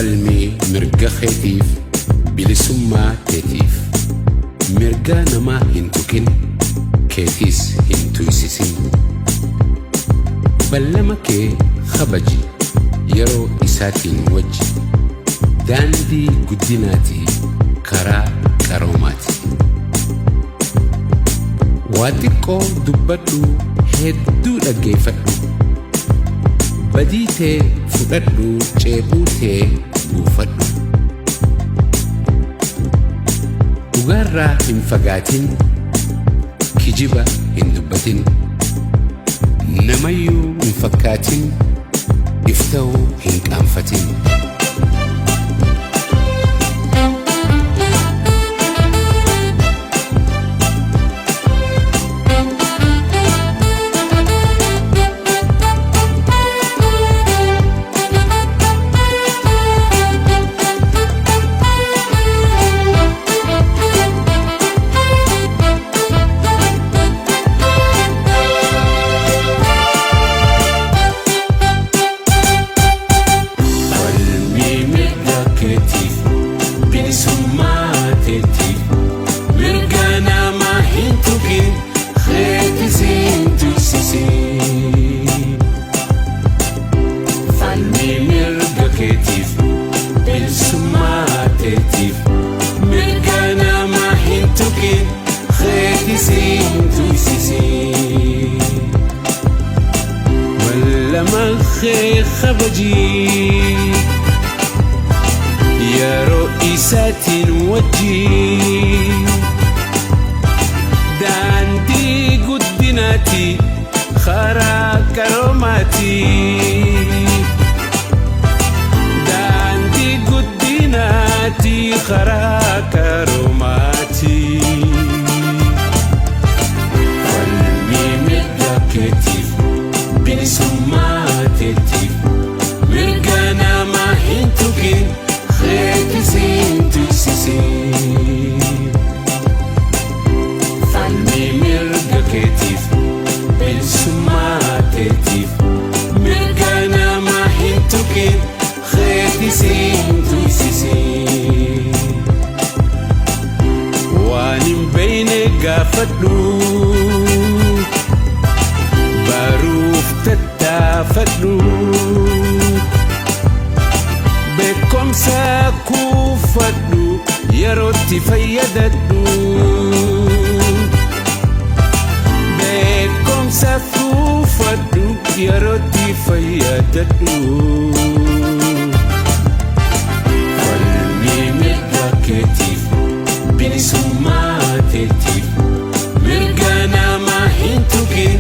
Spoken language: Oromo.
falmii mirga keetiif bilisummaa keetiif mirga namaa hin tuqin keetiis hin tuysisin ballama kee kabaji yeroo isaatiin wajji daandii guddinaatii karaa qaroomaati waa xiqqoo dubbadhu hedduu dhaggeeffadhu badii tee fudhadhu ceebuu tee buufadhu dhugaarraa hin fagaatin kijiba hin dubbatin namayyuu hin fakkaatin ifta'uu hin qaanfatin خبجي يا رئيسة وجي داندي قدناتي خرا كراماتي داندي قدناتي خرا كراماتي قلبي مدكتي بنسماتي مرقانا ما هنتوكين خيتي سينتو سيسين فالمي مرقا كتيف بالسماتيتيف مرقانا ما هنتوكين خيتي سينتو سيسين وانم بيني قافتلو باروف تتافتلو بكم ساكوفتلو يروتي فيدتلو بكم ساكوفتلو يروتي فيدتلو قلبي مدكتيف بنسماتيتيف مرقانا ما هنتوكين